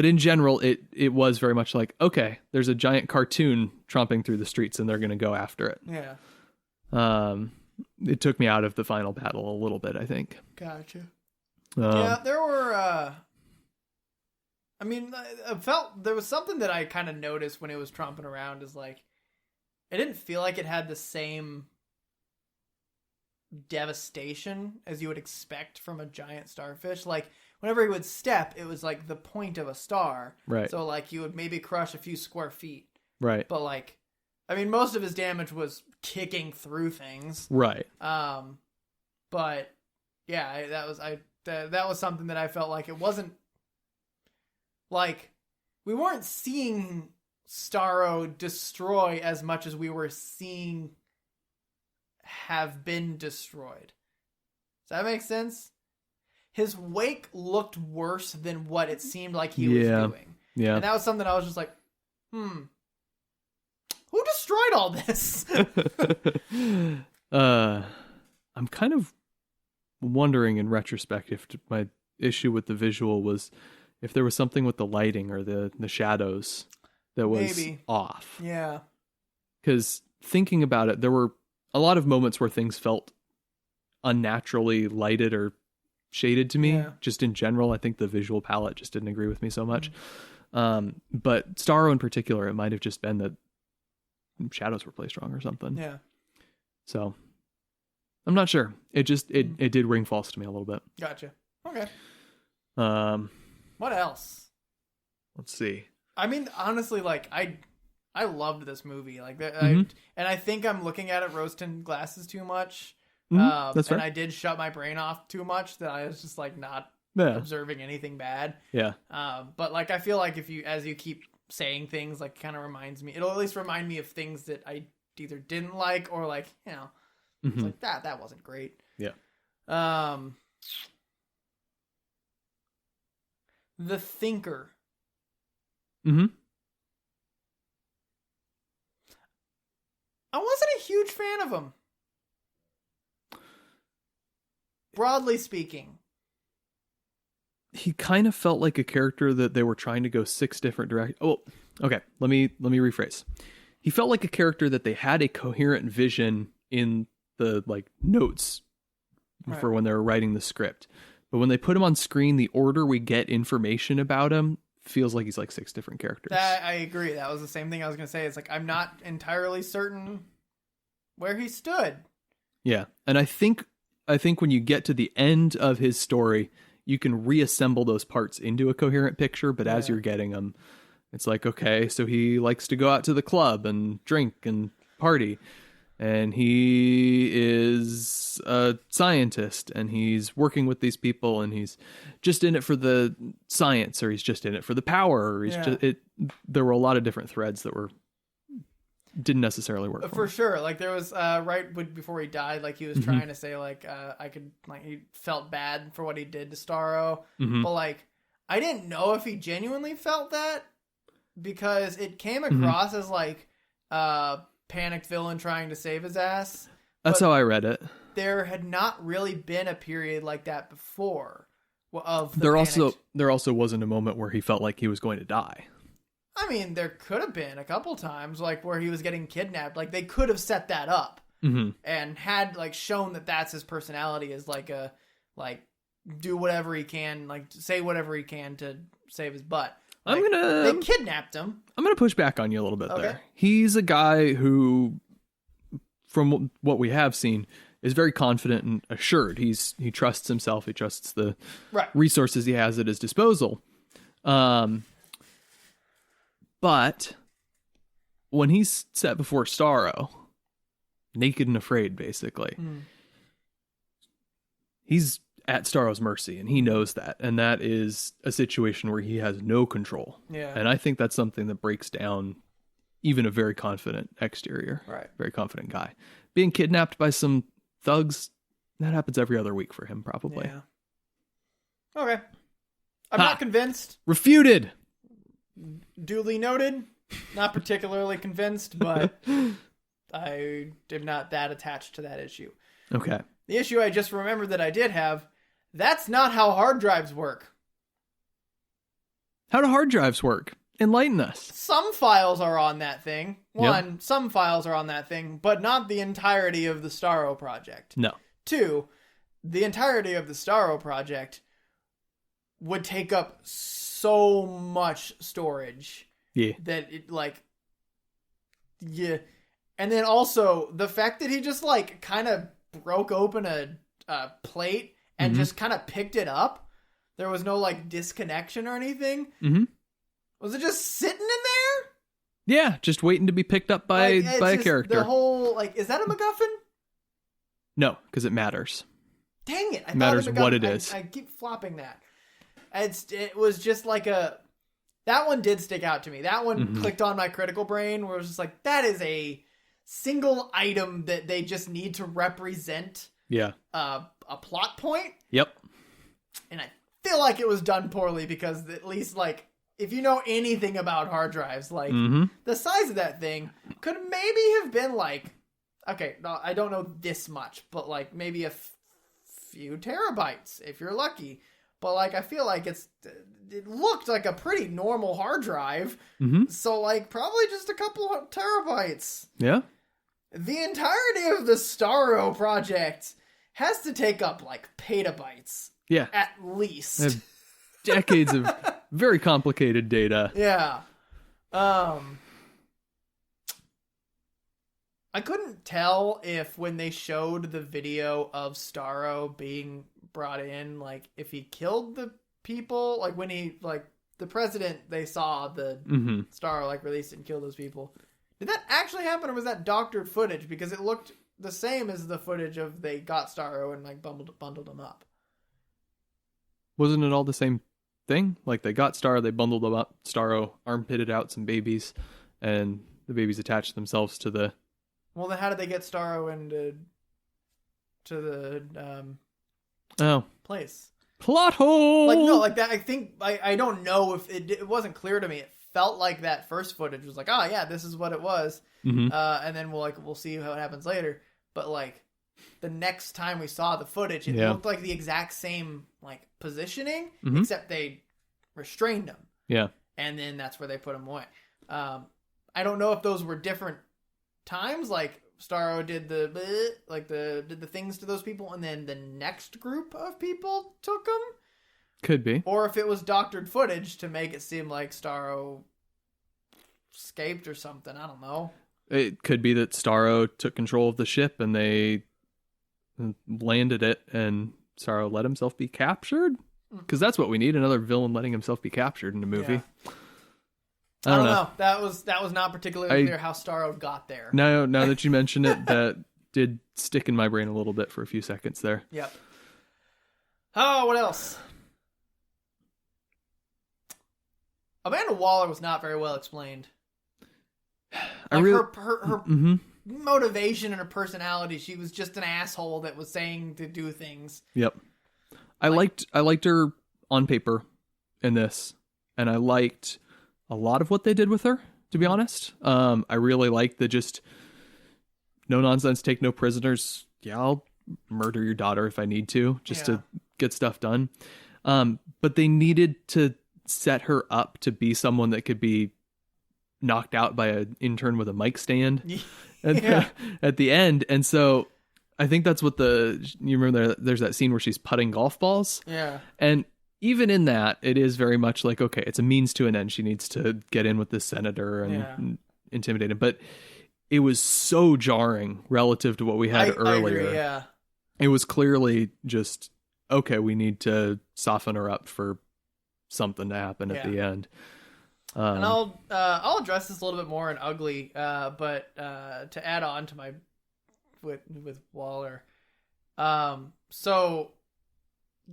in general, it was very much like, okay, there's a giant cartoon tromping through the streets and they're going to go after it. Yeah. It took me out of the final battle a little bit, I think. Gotcha. Yeah, there were, I mean, I felt there was something that I kind of noticed when it was tromping around is like, it didn't feel like it had the same devastation as you would expect from a giant starfish. Like, whenever he would step, it was like the point of a star. Right. So, like, you would maybe crush a few square feet. Right. But, like, I mean, most of his damage was kicking through things. Right. But, yeah, that was something that I felt like it wasn't, like, we weren't seeing Starro destroy as much as we were seeing have been destroyed. Does that make sense? His wake looked worse than what it seemed like he was doing. Yeah. And that was something I was just like, who destroyed all this? I'm kind of wondering in retrospect if my issue with the visual was if there was something with the lighting or the shadows that was off. Yeah. Because thinking about it, there were a lot of moments where things felt unnaturally lighted or shaded to me. Just in general, I think the visual palette just didn't agree with me so much. But Starro in particular, it might have just been that shadows were placed wrong or something. Yeah. So I'm not sure. It just it did ring false to me a little bit. Gotcha. Okay. What else? Let's see. I mean, honestly, like I loved this movie. Like, Mm-hmm. and I think I'm looking at it rose-tinted glasses too much. That's fair. And I did shut my brain off too much that I was just like not observing anything bad. Yeah. But like I feel like as you keep saying things, like, kind of reminds me. It'll at least remind me of things that I either didn't like or like, you know, it's like that wasn't great. Yeah. The Thinker. Mm-hmm. I wasn't a huge fan of him. Broadly speaking. He kind of felt like a character that they were trying to go 6 different directions. Oh, okay. Let me rephrase. He felt like a character that they had a coherent vision in the like notes for when they were writing the script. But when they put him on screen, the order we get information about him feels like he's like 6 different characters. I agree. That was the same thing I was going to say. It's like, I'm not entirely certain where he stood. Yeah. And I think when you get to the end of his story, you can reassemble those parts into a coherent picture. But as you're getting them, it's like, okay, so he likes to go out to the club and drink and party. And he is a scientist and he's working with these people and he's just in it for the science, or he's just in it for the power, or he's there were a lot of different threads that didn't necessarily work for sure. Like there was right before he died, like he was trying to say like he felt bad for what he did to Starro, but like I didn't know if he genuinely felt that, because it came across as like panicked villain trying to save his ass. That's how I read it. There had not really been a period like that before. of the there panicked. also wasn't a moment where he felt like he was going to die. I mean, there could have been a couple times, like, where he was getting kidnapped. Like, they could have set that up and had, like, shown that that's his personality, is like a, like, do whatever he can, like, say whatever he can to save his butt. Like, they kidnapped him. I'm gonna push back on you a little bit Okay. there. He's a guy who, from what we have seen, is very confident and assured. He trusts himself. He trusts the resources he has at his disposal. But when he's set before Starro, naked and afraid, basically, he's at Starro's mercy, and he knows that. And that is a situation where he has no control. Yeah. And I think that's something that breaks down even a very confident exterior. Right. Very confident guy. Being kidnapped by some thugs, that happens every other week for him, probably. Yeah. Okay. I'm not convinced. Refuted! Duly noted. Not particularly convinced, but I am not that attached to that issue. Okay. The issue I just remembered that I did have, that's not how hard drives work. How do hard drives work? Enlighten us. Some files are on that thing. Some files are on that thing, but not the entirety of the Starro project. No. 2, the entirety of the Starro project would take up so much storage. Yeah. That it, like... Yeah. And then also, the fact that he just, like, kind of broke open a plate and just kind of picked it up. There was no, like, disconnection or anything. Was it just sitting in there? Yeah, just waiting to be picked up by a character. The whole, like, is that a MacGuffin? No, because it matters. Dang it. It matters what it is. I keep flopping that. It was just like that one did stick out to me. That one clicked on my critical brain where it was just like, that is a single item that they just need to represent a plot point. Yep. And I feel like it was done poorly because at least, like, if you know anything about hard drives, like, the size of that thing could maybe have been like, okay, no, I don't know this much, but like maybe a few terabytes if you're lucky. But like, I feel like it looked like a pretty normal hard drive. So like, probably just a couple of terabytes. Yeah. The entirety of the Starro project has to take up like petabytes. Yeah. At least. Decades of very complicated data. Yeah. I couldn't tell if when they showed the video of Starro being brought in, like, if he killed the people, like, when he, like, the president, they saw the Starro, like, released and kill those people. Did that actually happen, or was that doctored footage? Because it looked the same as the footage of they got Starro and, like, bundled him up. Wasn't it all the same thing? Like, they got Starro, they bundled them up, Starro armpitted out some babies, and the babies attached themselves to the... Well, then how did they get Starro into to the place? Plot hole! Like, no, like that, I think, I don't know if it wasn't clear to me. It felt like that first footage was like, oh yeah, this is what it was. And then we'll see how it happens later. But like, the next time we saw the footage, it looked like the exact same, like, positioning, except they restrained him. Yeah. And then that's where they put him away. I don't know if those were different times, like Starro did did the things to those people, and then the next group of people took them. Could be. Or if it was doctored footage to make it seem like Starro escaped or something. I don't know. It could be that Starro took control of the ship and they landed it, and Starro let himself be captured. Because that's what we need, another villain letting himself be captured in a movie. Yeah. I don't know. That was not particularly clear how Starro got there. Now that you mention it, that did stick in my brain a little bit for a few seconds there. Yep. Oh, what else? Amanda Waller was not very well explained. Her motivation and her personality, she was just an asshole that was saying to do things. Yep. I liked her on paper in this, and I liked a lot of what they did with her, to be honest. I really liked the just no nonsense, take no prisoners. Yeah, I'll murder your daughter if I need to, just to get stuff done. But they needed to set her up to be someone that could be knocked out by an intern with a mic stand at the end. And so I think that's what you remember there's that scene where she's putting golf balls. Yeah. And even in that, it is very much like, okay, it's a means to an end. She needs to get in with this senator and intimidate him. But it was so jarring relative to what we had earlier. I agree, yeah. It was clearly just, okay, we need to soften her up for something to happen at the end. And I'll address this a little bit more in Ugly, but to add on to my with Waller, so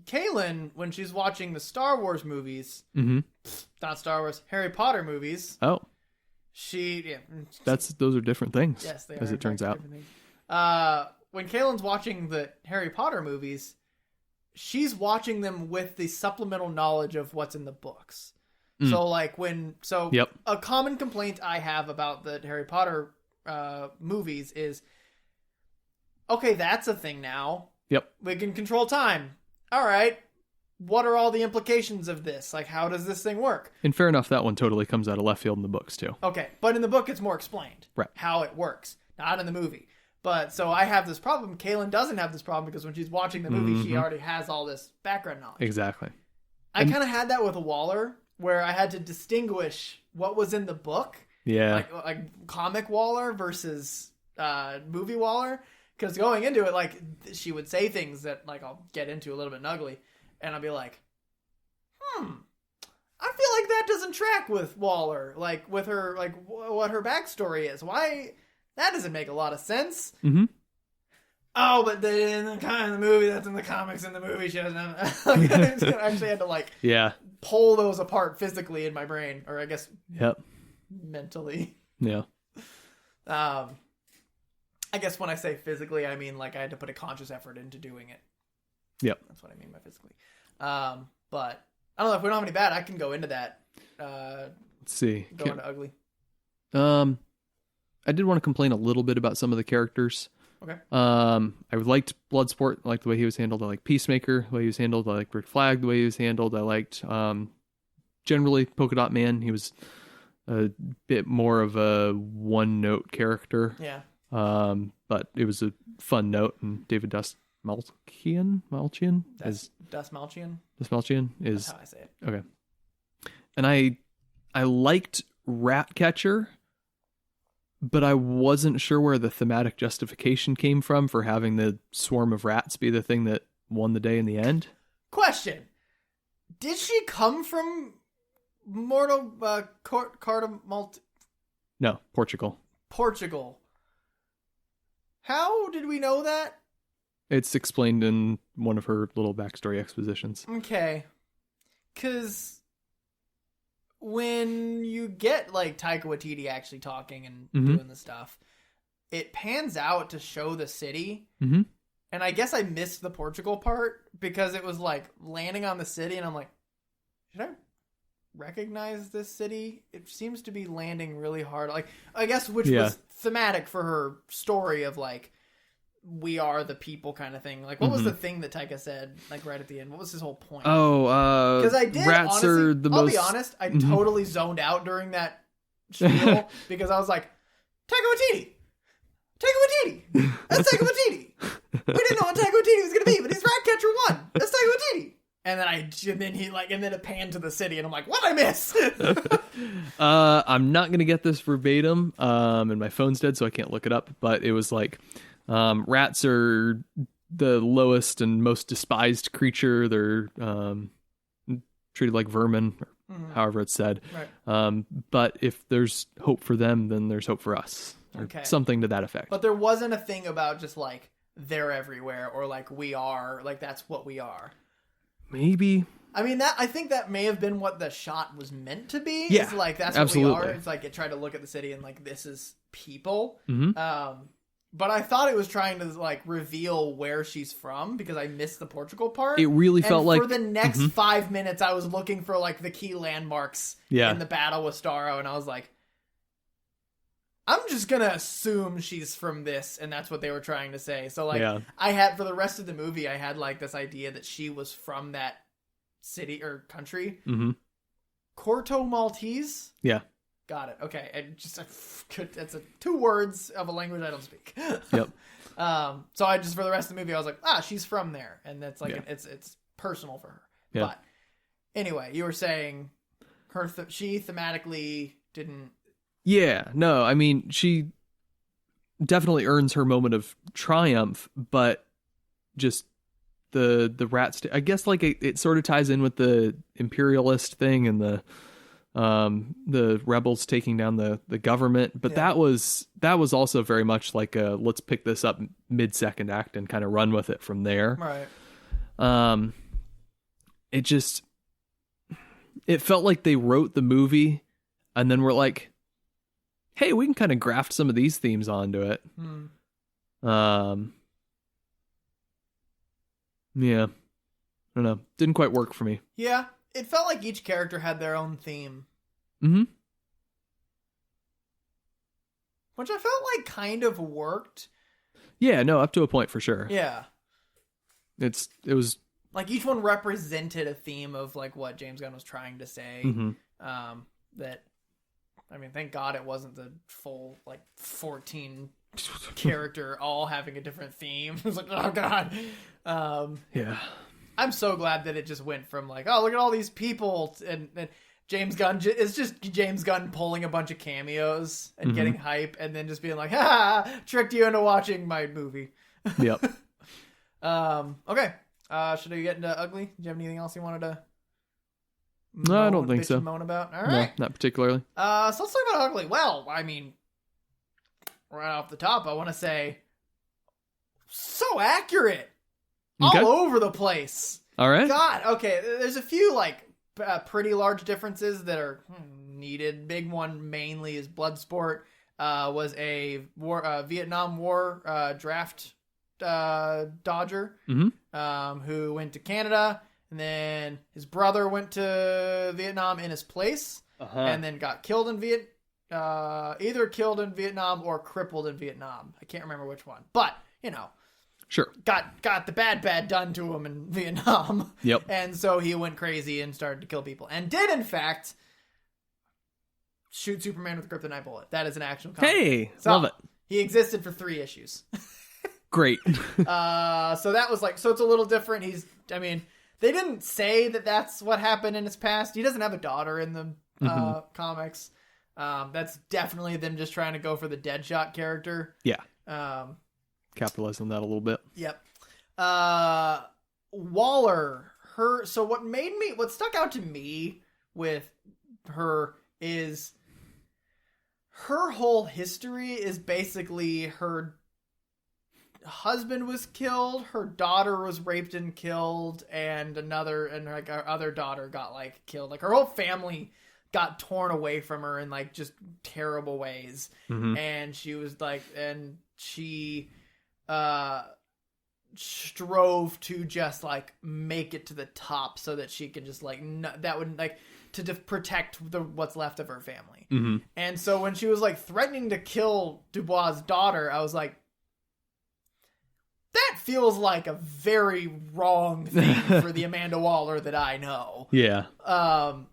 Kaylin, when she's watching the Star Wars movies, not Star Wars, Harry Potter movies. Oh, those are different things. Yes, they are. As it turns out, when Kaylin's watching the Harry Potter movies, she's watching them with the supplemental knowledge of what's in the books. So like a common complaint I have about the Harry Potter movies is, okay, that's a thing now. Yep. We can control time. All right. What are all the implications of this? Like, how does this thing work? And fair enough, that one totally comes out of left field in the books too. Okay. But in the book, it's more explained. Right. How it works. Not in the movie. But so I have this problem. Kaylin doesn't have this problem because when she's watching the movie, she already has all this background knowledge. Exactly. I kind of had that with Waller, where I had to distinguish what was in the book. Yeah. Like comic Waller versus movie Waller. Because going into it, like, she would say things that, like, I'll get into a little bit ugly. And I'll be like, I feel like that doesn't track with Waller. Like, with her, like, what her backstory is. Why? That doesn't make a lot of sense. Mm-hmm. Oh, but in the kind of the movie, that's in the comics, in the movie, she doesn't have... Like, I actually had to, like, pull those apart physically in my brain. Or I guess mentally. Yeah. I guess when I say physically, I mean, like, I had to put a conscious effort into doing it. Yep. That's what I mean by physically. But I don't know if we don't have any bad. I can go into that. Let's see. Go into Ugly. I did want to complain a little bit about some of the characters. Okay. I liked Bloodsport. I liked the way he was handled. I liked Peacemaker, the way he was handled. I liked Rick Flag, the way he was handled. I liked, generally, Polka Dot Man. He was a bit more of a one-note character. Yeah. But it was a fun note, and David Dastmalchian is That's how I say it. Okay. And I liked Ratcatcher, but I wasn't sure where the thematic justification came from for having the swarm of rats be the thing that won the day in the end. Question: did she come from Cartamalt? No, Portugal. Portugal. How did we know that? It's explained in one of her little backstory expositions. Okay. Because when you get, like, Taika Waititi actually talking and doing the stuff, it pans out to show the city. Mm-hmm. And I guess I missed the Portugal part because it was, like, landing on the city, and I'm like, should I recognize this city? It seems to be landing really hard. Like, I guess which was thematic for her story of, like, we are the people kind of thing. Like, what was the thing that Taika said, like, right at the end? What was his whole point? Oh, because I did, rats honestly, are the I'll most... be honest, I totally zoned out during that spiel because I was like, Taika Waititi! That's Taika Waititi! We didn't know what Taika Waititi was going to be, but he's Ratcatcher 1! That's Taika Waititi! And then it panned to the city, and I'm like, what did I miss? I'm not going to get this verbatim, and my phone's dead, so I can't look it up, but it was like, rats are the lowest and most despised creature. They're treated like vermin, or however it's said. Right. But if there's hope for them, then there's hope for us. Or something to that effect. But there wasn't a thing about just like, they're everywhere, or like, we are, like, that's what we are. Maybe. I mean, I think that may have been what the shot was meant to be. Yeah, it's like, that's absolutely. what we are. It's like, it tried to look at the city and like, this is people. Mm-hmm. But I thought it was trying to like reveal where she's from because I missed the Portugal part. It really felt like for the next 5 minutes, I was looking for like the key landmarks in the battle with Starro, and I was like, I'm just gonna assume she's from this, and that's what they were trying to say. So like, I had, for the rest of the movie, I had like this idea that she was from that city or country. Mm-hmm. Corto Maltese. Yeah. Got it. Okay. And just that's 2 words of a language I don't speak. Yep. So I just, for the rest of the movie, I was like, she's from there, and that's like it's personal for her. Yeah. But anyway, you were saying she thematically didn't. Yeah. No, I mean, she definitely earns her moment of triumph, but just the rats. I guess like it sort of ties in with the imperialist thing and the rebels taking down the government, but that was also very much like a let's pick this up mid-second act and kind of run with it from there. Right. It felt like they wrote the movie and then were like, hey, we can kind of graft some of these themes onto it. Yeah, I don't know, didn't quite work for me. Yeah, it felt like each character had their own theme. Mm-hmm. Which I felt like kind of worked. Yeah, no, up to a point for sure. Yeah. It was like each one represented a theme of like what James Gunn was trying to say. Mm-hmm. That, I mean, thank God it wasn't the full like 14 character all having a different theme. It was like, oh God. Yeah. I'm so glad that it just went from like, oh, look at all these people, and James Gunn it's just James Gunn pulling a bunch of cameos and getting hype, and then just being like, ha, tricked you into watching my movie. Yep. Okay. Should we get into Ugly? Do you have anything else you wanted to? No, I don't think so. Moan about. All right. No, not particularly. So let's talk about Ugly. Well, I mean, right off the top, I want to say, so accurate. Okay. All over the place. All right. God, okay. There's a few like pretty large differences that are needed. Big one mainly is Bloodsport. Was a Vietnam War draft dodger who went to Canada, and then his brother went to Vietnam in his place, and then got killed in either killed in Vietnam or crippled in Vietnam. I can't remember which one, but you know. Sure. Got the bad done to him in Vietnam. Yep. And so he went crazy and started to kill people. And did, in fact, shoot Superman with a kryptonite bullet. That is an actual comic. Hey, so, love it. He existed for 3 issues. Great. So that was like, so it's a little different. They didn't say that that's what happened in his past. He doesn't have a daughter in the comics. That's definitely them just trying to go for the Deadshot character. Yeah. Capitalize on that a little bit. Yep. Waller, what stuck out to me with her is her whole history is basically her husband was killed, her daughter was raped and killed, and our other daughter got like killed. Like her whole family got torn away from her in like just terrible ways. And she was like, and she strove to just like make it to the top so that she could just like that would like to protect what's left of her family. And so when she was like threatening to kill Dubois' daughter, I was like, that feels like a very wrong thing for the Amanda Waller that I know. Yeah.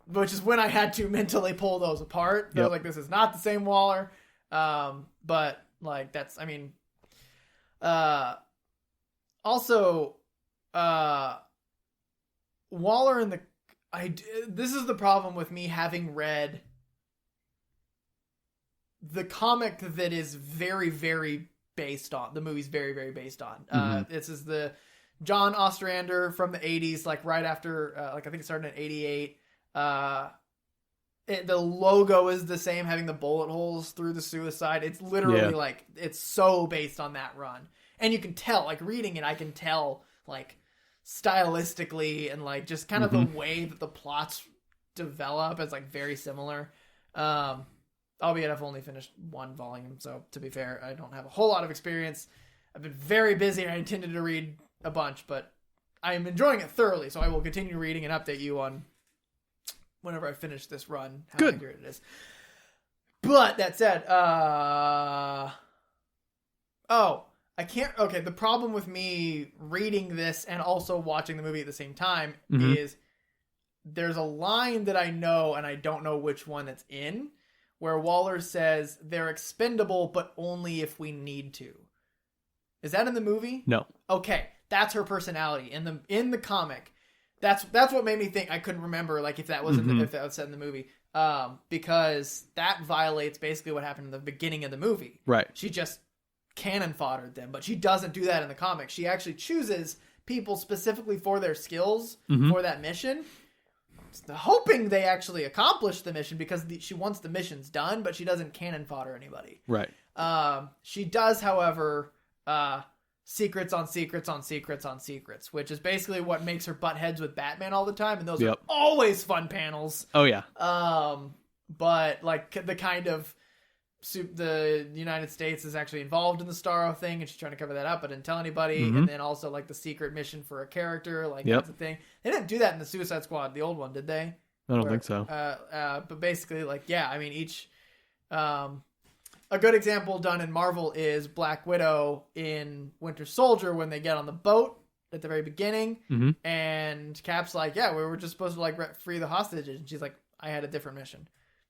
Which is when I had to mentally pull those apart. I was like, this is not the same Waller. But like that's, I mean, also, Waller in this is the problem with me having read the comic that is very, very based on, the movie's very, very based on. This is the John Ostrander from the 80s, like right after, like I think it started in 88. The logo is the same, having the bullet holes through the suicide. It's literally like, it's so based on that run. And you can tell, like reading it, I can tell like stylistically and like just kind of the way that the plots develop is like very similar. Albeit I've only finished 1 volume, so to be fair, I don't have a whole lot of experience. I've been very busy. I intended to read a bunch, but I am enjoying it thoroughly, so I will continue reading and update you on whenever I finish this run, how accurate it is. But that said, the problem with me reading this and also watching the movie at the same time is there's a line that I know, and I don't know which one it's in, where Waller says they're expendable, but only if we need to. Is that in the movie? No. Okay, that's her personality in the comic. That's what made me think. I couldn't remember like if that was if that was said in the movie. Because that violates basically what happened in the beginning of the movie. Right. She just cannon foddered them, but she doesn't do that in the comic. She actually chooses people specifically for their skills for that mission, hoping they actually accomplish the mission because she wants the missions done, but she doesn't cannon fodder anybody. Right. She does, however, secrets on secrets on secrets on secrets, which is basically what makes her butt heads with Batman all the time, and those are always fun panels. Oh yeah. But like the kind of the United States is actually involved in the Starro thing, and she's trying to cover that up, but didn't tell anybody. And then also like the secret mission for a character, like that's the thing. They didn't do that in the Suicide Squad, the old one, did they? I don't think so. But basically, like, yeah, I mean, each a good example done in Marvel is Black Widow in Winter Soldier when they get on the boat at the very beginning, and Cap's like, yeah, we were just supposed to like free the hostages, and she's like, I had a different mission.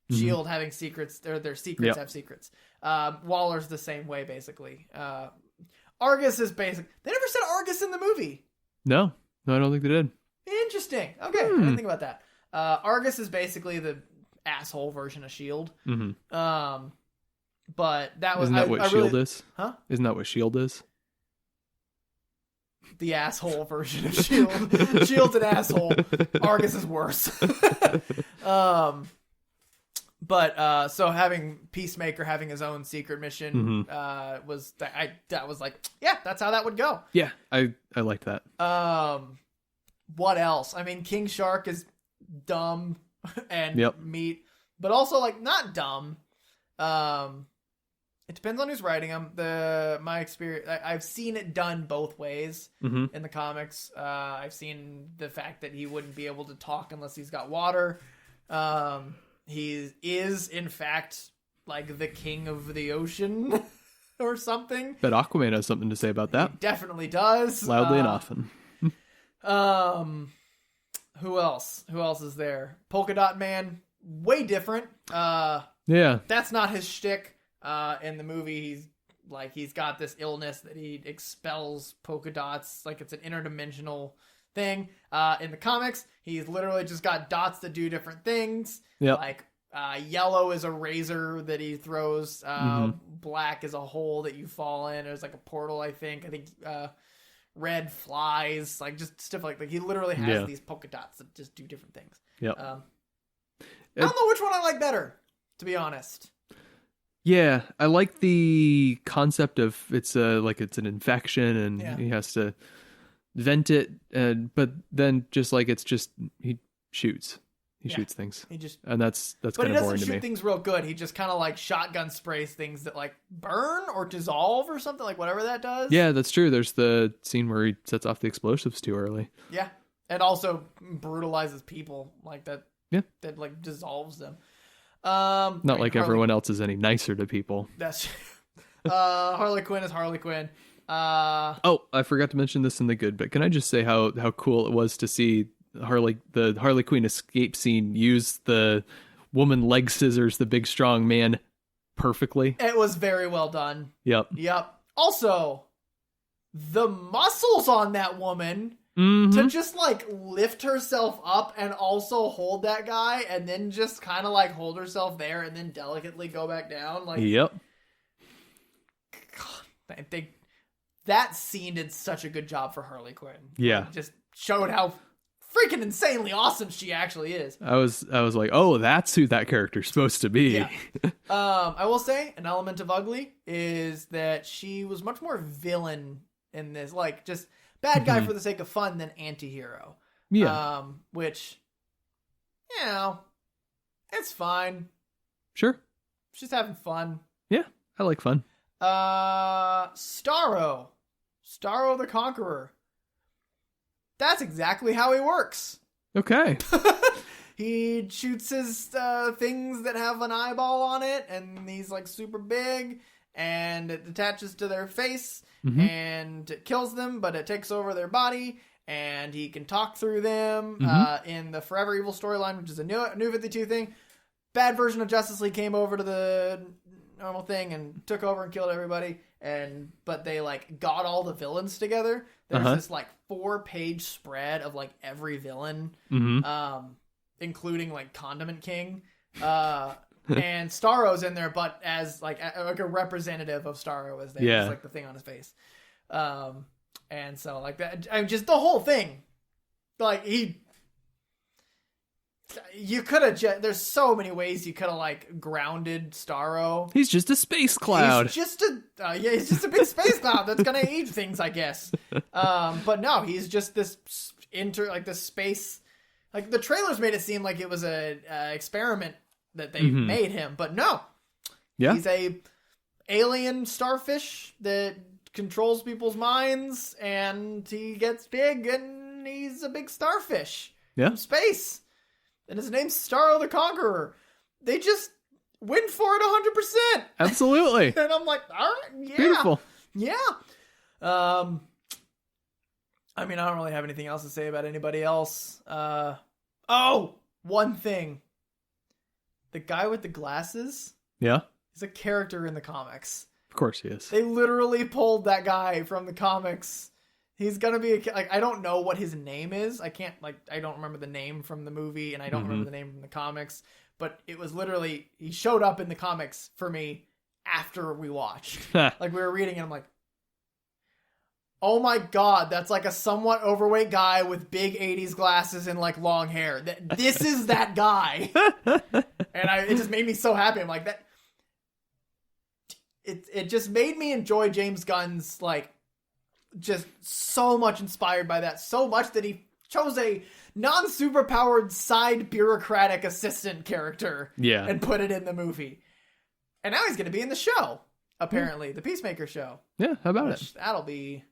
Shield having secrets, their secrets have secrets. Waller's the same way, basically. Argus is basic. They never said Argus in the movie. No, I don't think they did. Interesting. Okay, I didn't think about that. Argus is basically the asshole version of Shield. But that was Isn't that what Shield is? Huh? Isn't that what Shield is? The asshole version of Shield. Shield's an asshole. Argus is worse. But so having Peacemaker having his own secret mission was that was like, yeah, that's how that would go. Yeah, I liked that. What else? I mean, King Shark is dumb and meat, but also like not dumb. It depends on who's writing them. My experience, I've seen it done both ways in the comics. I've seen the fact that he wouldn't be able to talk unless he's got water. He is, in fact, like the king of the ocean or something. Bet Aquaman has something to say about that. He definitely does. Loudly and often. Who else? Who else is there? Polka Dot Man, way different. Yeah. That's not his shtick. In the movie, he's got this illness that he expels polka dots, like it's an interdimensional thing. In the comics, he's literally just got dots that do different things. Yep. Like yellow is a razor that he throws. Black is a hole that you fall in. There's like a portal, I think. Red flies, like just stuff like he literally has these polka dots that just do different things. Yep. I don't know which one I like better, to be honest. Yeah, I like the concept of it's an infection and he has to vent it, but then he shoots. He shoots things. And that's kind of boring to me. But he doesn't shoot things real good. He just kind of like shotgun sprays things that like burn or dissolve or something, like whatever that does. Yeah, that's true. There's the scene where he sets off the explosives too early. Yeah, and also brutalizes people like that. Yeah, that like dissolves them. Not like everyone else is any nicer to people. That's Harley Quinn is Harley Quinn. Oh, I forgot to mention this in the good bit. Can I just say how cool it was to see the Harley Quinn escape scene use the woman leg scissors, the big strong man, perfectly? It was very well done. Yep. Also, the muscles on that woman to just like lift herself up and also hold that guy and then just kind of like hold herself there and then delicately go back down. Like, yep. God, that scene did such a good job for Harley Quinn. Yeah. It just showed how freaking insanely awesome she actually is. I was like, oh, that's who that character's supposed to be. Yeah. I will say an element of ugly is that she was much more villain in this, like just bad guy for the sake of fun than anti-hero. Yeah. Which, it's fine. Sure. She's having fun. Yeah, I like fun. Starro the Conqueror. That's exactly how he works. Okay. He shoots his things that have an eyeball on it, and he's like super big, and it attaches to their face and it kills them, but it takes over their body, and he can talk through them. In the Forever Evil storyline, which is a new 52 thing, bad version of Justice League came over to the normal thing and took over and killed everybody. But they like got all the villains together. There's this like 4-page spread of like every villain, including like Condiment King. And Starro's in there, but as like a representative of Starro, as they was like the thing on his face. And so like that, I mean, just the whole thing, like you could have there's so many ways you could have like grounded Starro. He's just a space cloud. He's just a big space cloud that's gonna eat things, I guess. But no, he's just this this space. Like the trailers made it seem like it was a experiment that they made him, but no. Yeah. He's a alien starfish that controls people's minds, and he gets big, and he's a big starfish from space. And his name's Starro the Conqueror. They just went for it 100%. Absolutely. And I'm like, all right, yeah. Beautiful. Yeah. I mean, I don't really have anything else to say about anybody else. One thing. The guy with the glasses. Yeah. He's a character in the comics. Of course he is. They literally pulled that guy from the comics. He's gonna be I don't know what his name is. I don't remember the name from the movie, and I don't remember the name from the comics. But it was literally, he showed up in the comics for me after we watched. Like we were reading, and I'm like, oh my god, that's like a somewhat overweight guy with big 80s glasses and like long hair. This is that guy. And it just made me so happy. I'm like, that. It just made me enjoy James Gunn's, like, just so much inspired by that. So much that he chose a non-superpowered side bureaucratic assistant character and put it in the movie. And now he's going to be in the show, apparently. The Peacemaker show. Yeah, how about it? That'll be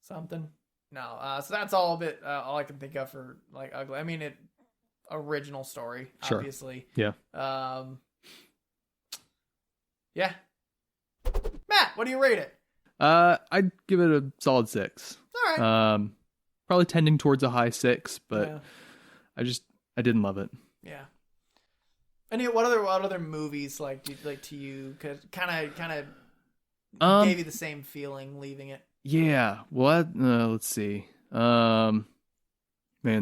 something. No, so that's all of it. All I can think of for, like, Ugly. I mean, original story, obviously. Yeah. Yeah. Matt, what do you rate it? I'd give it a solid 6. All right. Probably tending towards a high 6, but I didn't love it. Yeah. And what other movies to you kind of gave you the same feeling leaving it? Yeah. Well, let's see. Man,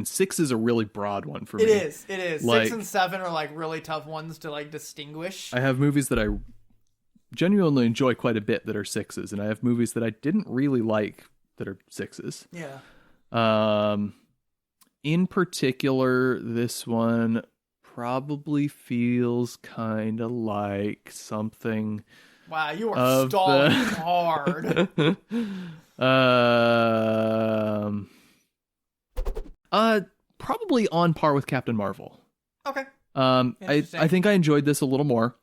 6 is a really broad one for me. It is. Like, 6 and 7 are like really tough ones to like distinguish. I have movies that I genuinely enjoy quite a bit that are 6s, and I have movies that I didn't really like that are 6s. Yeah. In particular, this one probably feels kind of like something. Wow, you are stalling hard. Probably on par with Captain Marvel. Okay. I think I enjoyed this a little more,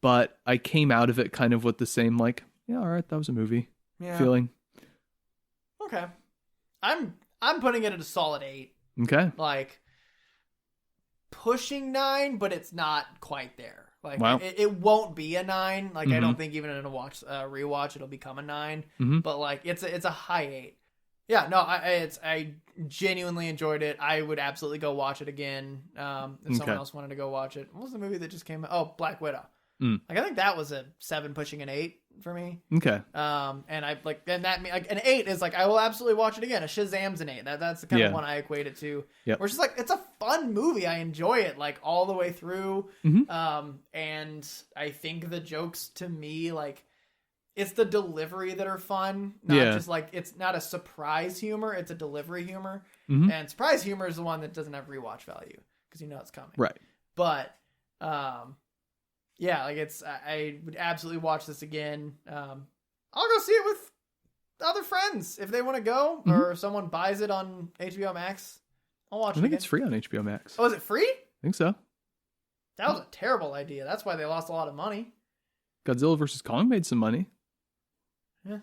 but I came out of it kind of with the same, like, yeah, all right, that was a movie feeling. Okay. I'm putting it at a solid 8. Okay. Like, pushing 9, but it's not quite there. Like, wow. it won't be a 9. Like, I don't think even in a rewatch it'll become a 9. But like, it's a high 8. Yeah, no, I genuinely enjoyed it. I would absolutely go watch it again. If someone else wanted to go watch it. What was the movie that just came out? Oh, Black Widow. Like, I think that was a 7 pushing an 8 for me. Okay. And I like, and that like an 8 is like, I will absolutely watch it again. A Shazam's an 8. That's the kind of one I equate it to. Yep. Where it's just like, it's a fun movie. I enjoy it like all the way through. And I think the jokes to me, like, it's the delivery that are fun. Not just like, it's not a surprise humor. It's a delivery humor. And surprise humor is the one that doesn't have rewatch value because you know it's coming. Right. But, yeah, like I would absolutely watch this again. I'll go see it with other friends if they want to go, or if someone buys it on HBO Max. I'll watch it. I think it's free on HBO Max. Oh, is it free? I think so. That was a terrible idea. That's why they lost a lot of money. Godzilla vs. Kong made some money. Yeah.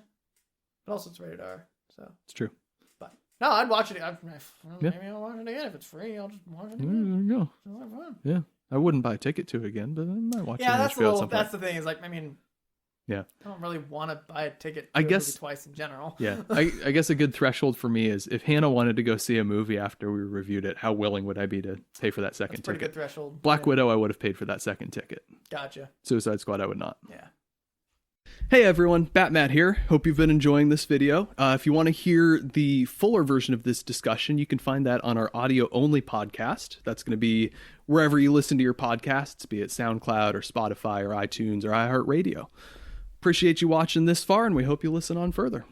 But also it's rated R, so. It's true. But no, I'd watch it. Maybe I'll watch it again. If it's free, I'll just watch it again. There you go. Yeah. I wouldn't buy a ticket to it again, but I might watch it on that's HBO at some point. That's the thing, is like, I mean, Yeah. I don't really want to buy a ticket to I a guess movie twice in general. Yeah. I guess a good threshold for me is if Hannah wanted to go see a movie after we reviewed it, how willing would I be to pay for that second That's a pretty ticket? good threshold. Black Widow, I would have paid for that second ticket. Gotcha. Suicide Squad, I would not. Yeah. Hey everyone, Matt here. Hope you've been enjoying this video. If you want to hear the fuller version of this discussion, you can find that on our audio-only podcast. That's going to be wherever you listen to your podcasts, be it SoundCloud or Spotify or iTunes or iHeartRadio. Appreciate you watching this far, and we hope you listen on further.